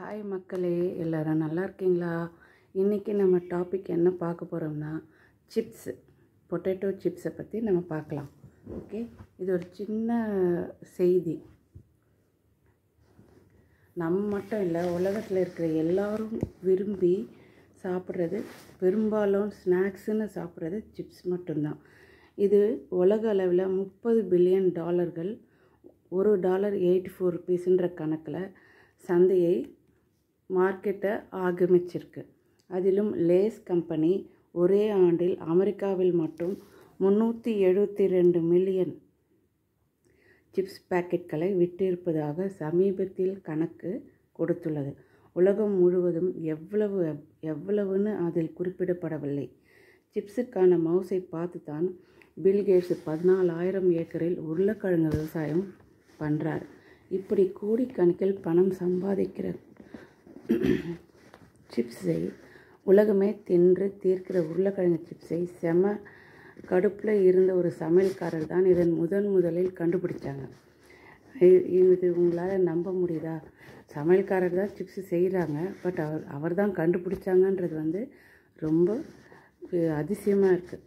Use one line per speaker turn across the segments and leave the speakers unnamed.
Hi மக்களே, எல்லோரும் நல்லா இருக்கீங்களா? இன்றைக்கி நம்ம டாபிக் என்ன பார்க்க போகிறோம்னா சிப்ஸு, பொட்டேட்டோ சிப்ஸை பற்றி நம்ம பார்க்கலாம். ஓகே, இது ஒரு சின்ன செய்தி. நம்ம மட்டும் இல்லை, உலகத்தில் இருக்கிற எல்லோரும் விரும்பி சாப்பிட்றது, பெரும்பாலும் ஸ்நாக்ஸுன்னு சாப்பிட்றது சிப்ஸ் மட்டும்தான். இது உலக அளவில் $30 பில்லியன், $1.84 கணக்கில் சந்தையை மார்க்கெட்டை ஆக்கிரமிச்சிருக்கு. அதிலும் லேஸ் கம்பெனி ஒரே ஆண்டில் அமெரிக்காவில் மட்டும் 372 மில்லியன் சிப்ஸ் பாக்கெட்களை விட்டிருப்பதாக சமீபத்தில் கணக்கு கொடுத்துள்ளது. உலகம் முழுவதும் எவ்வளவுன்னு அதில் குறிப்பிடப்படவில்லை. சிப்ஸுக்கான மவுஸை பார்த்து தான் பில்கேட்ஸ் 14,000 ஏக்கரில் உருளைக்கிழங்கு விவசாயம் பண்ணுறார். இப்படி கோடிக்கணக்கில் பணம் சம்பாதிக்கிற சிப்ஸை உலகமே தின்று தீர்க்கிற உருளைக்கிழங்கு சிப்ஸை செம கடுப்பில் இருந்த ஒரு சமையல்காரர் தான் இதன் முதலில் கண்டுபிடிச்சாங்க. இது உங்களால் நம்ப முடியுதா? சமையல்காரர் தான் சிப்ஸு செய்கிறாங்க, பட் அவர் தான் கண்டுபிடிச்சாங்கன்றது ரொம்ப அதிசயமாக இருக்குது.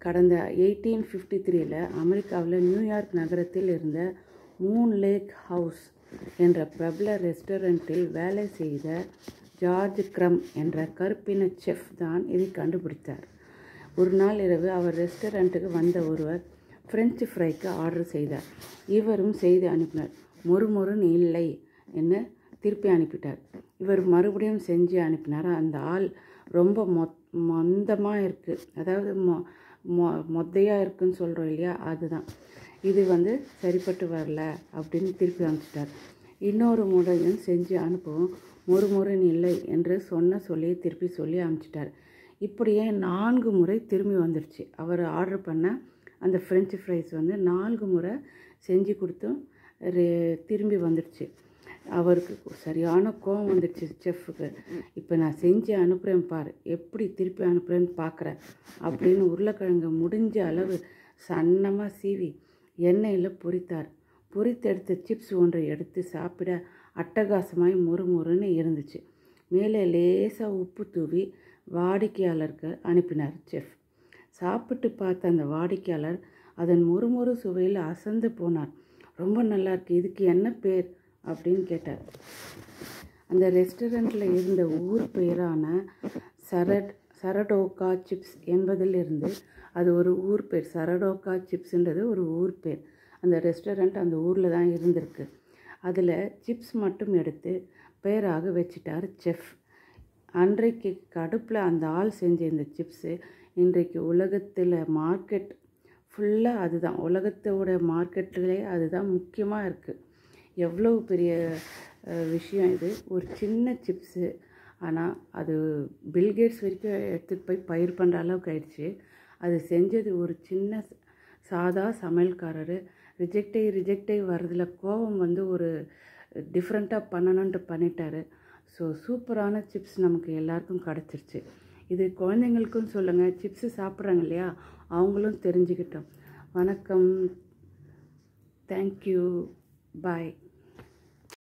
கடந்த 1853 அமெரிக்காவில் நியூயார்க் நகரத்தில் இருந்த மூன் லேக் ஹவுஸ் என்ற பிரபல ரெஸ்டாரண்ட்டில் வேலை செய்த ஜார்ஜ் க்ரம் என்ற கருப்பின செஃப் தான் இதை கண்டுபிடித்தார். ஒரு நாள் இரவு அவர் ரெஸ்டாரண்ட்டுக்கு வந்த ஒருவர் ஃப்ரெஞ்சு ஃப்ரைக்கு ஆர்டர் செய்தார். இவரும் செய்து அனுப்பினார். மொறுமொறுன்னு இல்லை என்ன திருப்பி அனுப்பிட்டார். இவர் மறுபடியும் செஞ்சு அனுப்பினார். அந்த ஆள் ரொம்ப மந்தமாக இருக்குது, அதாவது மொத்தையாக இருக்குதுன்னு சொல்கிறோம் இல்லையா, அதுதான். இது சரிப்பட்டு வரல அப்படின்னு திருப்பி அனுப்பிச்சிட்டார். இன்னொரு முறையும் செஞ்சு அனுப்பவும் மொறுமொறுன்னு இல்லை என்று சொல்லி திருப்பி சொல்லி அனுப்பிச்சிட்டார். இப்படியே 4 முறை திரும்பி வந்துடுச்சு. அவர் ஆர்டர் பண்ண அந்த ஃப்ரெஞ்சு ஃப்ரைஸ் 4 முறை செஞ்சு கொடுத்தும் திரும்பி வந்துடுச்சு. அவருக்கு சரியான கோவம் வந்துடுச்சு செஃப்புக்கு. இப்போ நான் செஞ்சு அனுப்புகிறேன் பார், எப்படி திருப்பி அனுப்புகிறேன்னு பார்க்குறேன் அப்படின்னு உருளைக்கிழங்கு முடிஞ்ச அளவு சன்னமாக சீவி எண்ணெயில் பொரித்தார். பொரித்தெடுத்த சிப்ஸ் ஒன்றை எடுத்து சாப்பிட அட்டகாசமாய் மொறுமொறுன்னு இருந்துச்சு. மேலே லேசாக உப்பு தூவி வாடிக்கையாளருக்கு அனுப்பினார் செஃப். சாப்பிட்டு பார்த்த அந்த வாடிக்கையாளர் அதன் மொறுமொறு சுவையில் அசந்து போனார். ரொம்ப நல்லாயிருக்கு, இதுக்கு என்ன பேர் அப்படின்னு கேட்டார். அந்த ரெஸ்டாரண்ட்டில் இருந்த ஊர் பெயரான சரடோகா சிப்ஸ் என்பதிலிருந்து அது ஒரு ஊர் பேர். சரடோகா சிப்ஸுன்றது ஒரு ஊர் பேர். அந்த ரெஸ்டாரண்ட் அந்த ஊரில் தான் இருந்திருக்கு. அதில் சிப்ஸ் மட்டும் எடுத்து பெயராக வச்சிட்டார் செஃப். அன்றைக்கு கடுப்பில் அந்த ஆள் செஞ்ச இந்த சிப்ஸு இன்றைக்கு உலகத்தில் மார்க்கெட் ஃபுல்லாக அதுதான், உலகத்தோட மார்க்கெட்டிலே அதுதான் முக்கியமாக இருக்குது. எவ்வளோ பெரிய விஷயம் இது! ஒரு சின்ன சிப்ஸு, ஆனால் அது பில்கேட்ஸ் வரைக்கும் எடுத்துகிட்டு போய் பயிர் பண்ணுற அளவுக்கு ஆயிடுச்சு. அது செஞ்சது ஒரு சின்ன சாதா சமையல்காரர். ரிஜெக்டை வர்றதில் கோபம் ஒரு டிஃப்ரெண்ட்டாக பண்ணணுன்ட்டு பண்ணிட்டார். ஸோ சூப்பரான சிப்ஸ் நமக்கு எல்லாருக்கும் கிடச்சிருச்சு. இது குழந்தைங்களுக்கும் சொல்லுங்கள், சிப்ஸு சாப்பிட்றாங்க இல்லையா, அவங்களும் தெரிஞ்சுக்கிட்டோம். வணக்கம், தேங்க்யூ, பாய்.